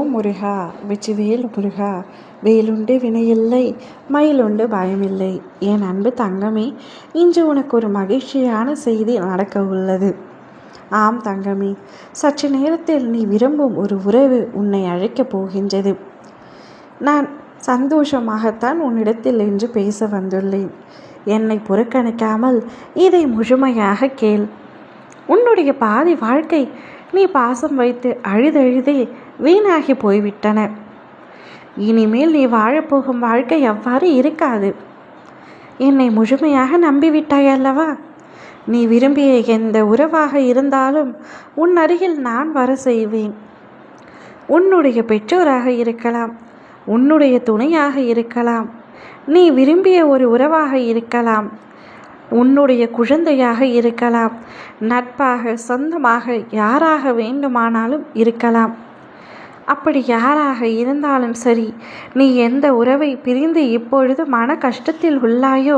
ஓம் முருகா வெற்றிவேல் முருகா. வேலுண்டு வினையில்லை, மயிலுண்டு பயமில்லை. என் அன்பு தங்கமே, இன்று உனக்கு ஒரு மகிழ்ச்சியான செய்தி நடக்க உள்ளது. ஆம் தங்கமே, சற்று நேரத்தில் நீ விரும்பும் ஒரு உறவு உன்னை அழைக்கப் போகின்றது. நான் சந்தோஷமாகத்தான் உன்னிடத்தில் என்று பேச வந்துள்ளேன். என்னை புறக்கணிக்காமல் இதை முழுமையாக கேள். உன்னுடைய பாதி வாழ்க்கை நீ பாசம் வைத்து அழுதழுதே வீணாகி போய்விட்டன. இனிமேல் நீ வாழப்போகும் வாழ்க்கை அவ்வாறு இருக்காது. என்னை முழுமையாக நம்பிவிட்டாய் அல்லவா? நீ விரும்பிய எந்த உறவாக இருந்தாலும் உன் அருகில் நான் வர செய்வேன். உன்னுடைய பெற்றோராக இருக்கலாம், உன்னுடைய துணையாக இருக்கலாம், நீ விரும்பிய ஒரு உறவாக இருக்கலாம், உன்னுடைய குழந்தையாக இருக்கலாம், நட்பாக சொந்தமாக யாராக வேண்டுமானாலும் இருக்கலாம். அப்படி யாராக இருந்தாலும் சரி, நீ எந்த உறவை பிரிந்து இப்பொழுது மன கஷ்டத்தில் உள்ளாயோ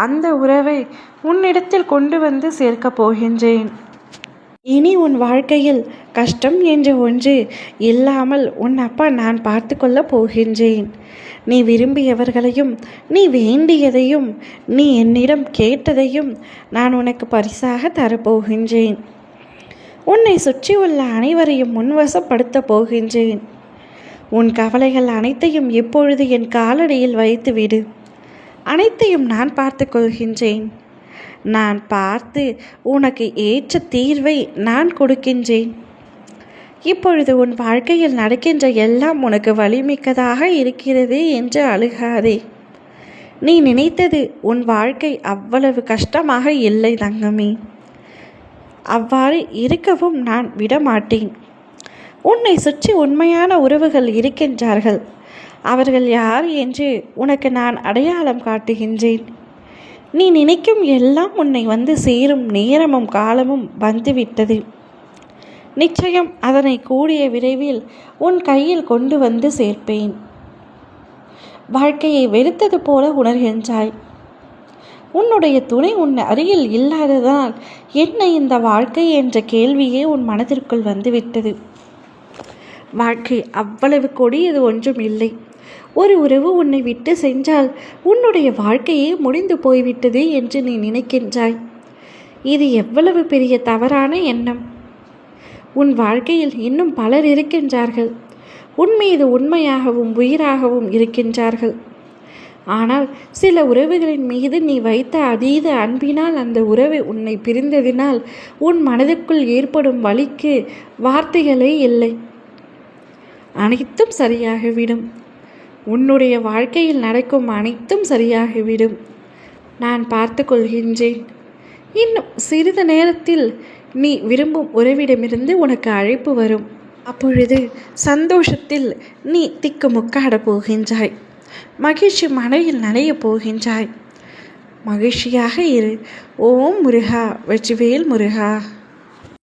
அந்த உறவை உன்னிடத்தில் கொண்டு வந்து சேர்க்கப் போகின்றேன். இனி உன் வாழ்க்கையில் கஷ்டம் என்ற ஒன்று இல்லாமல் உன் அப்பா நான் பார்த்து கொள்ளப் போகின்றேன். நீ விரும்பியவர்களையும் நீ வேண்டியதையும் நீ என்னிடம் கேட்டதையும் நான் உனக்கு பரிசாக தரப்போகின்றேன். உன்னை சுற்றியுள்ள அனைவரையும் முன்வசப்படுத்த போகின்றேன். உன் கவலைகள் அனைத்தையும் இப்பொழுது என் காலடியில் வைத்துவிடு. அனைத்தையும் நான் பார்த்து கொள்கின்றேன். நான் பார்த்து உனக்கு ஏற்ற தீர்வை நான் கொடுக்கின்றேன். இப்பொழுது உன் வாழ்க்கையில் நடக்கின்ற எல்லாம் உனக்கு வலிமிக்கதாக இருக்கிறது என்று அழுகாதே. நீ நினைத்தது உன் வாழ்க்கை அவ்வளவு கஷ்டமாக இல்லை தங்கமே. அவ்வாறு இருக்கவும் நான் விடமாட்டேன். உன்னை சுற்றி உண்மையான உறவுகள் இருக்கின்றார்கள். அவர்கள் யார் என்று உனக்கு நான் அடையாளம் காட்டுகின்றேன். நீ நினைக்கும் எல்லாம் உன்னை வந்து சேரும் நேரமும் காலமும் வந்துவிட்டது. நிச்சயம் அதனை கூடிய விரைவில் உன் கையில் கொண்டு வந்து சேர்ப்பேன். வாழ்க்கையை வெறுத்தது போல உணர்கின்றாய். உன்னுடைய துணை உன் அருகில் இல்லாததால் என்ன இந்த வாழ்க்கை என்ற கேள்வியே உன் மனதிற்குள் வந்துவிட்டது. வாழ்க்கை அவ்வளவு கொடியது ஒன்றும் இல்லை. ஒரு உறவு உன்னை விட்டு சென்றால் உன்னுடைய வாழ்க்கையே முடிந்து போய்விட்டது என்று நீ நினைக்கின்றாய். இது எவ்வளவு பெரிய தவறான எண்ணம். உன் வாழ்க்கையில் இன்னும் பலர் இருக்கின்றார்கள். உன் மீது உண்மையாகவும் உயிராகவும் இருக்கின்றார்கள். ஆனால் சில உறவுகளின் மீது நீ வைத்த அதீத அன்பினால் அந்த உறவு உன்னை பிரிந்ததினால் உன் மனதுக்குள் ஏற்படும் வலிக்கு வார்த்தைகளே இல்லை. அனைத்தும் சரியாகிவிடும். உன்னுடைய வாழ்க்கையில் நடக்கும் அனைத்தும் சரியாகிவிடும். நான் பார்த்து கொள்கின்றேன். இன்னும் சிறிது நேரத்தில் நீ விரும்பும் உறவிடமிருந்து உனக்கு அழைப்பு வரும். அப்பொழுது சந்தோஷத்தில் நீ திக்குமுக்காடப் போகின்றாய். மகிழ்ச்சி மனதில் நனையப் போகின்றாய். மகிழ்ச்சியாக இரு. ஓம் முருகா வெற்றிவேல் முருகா.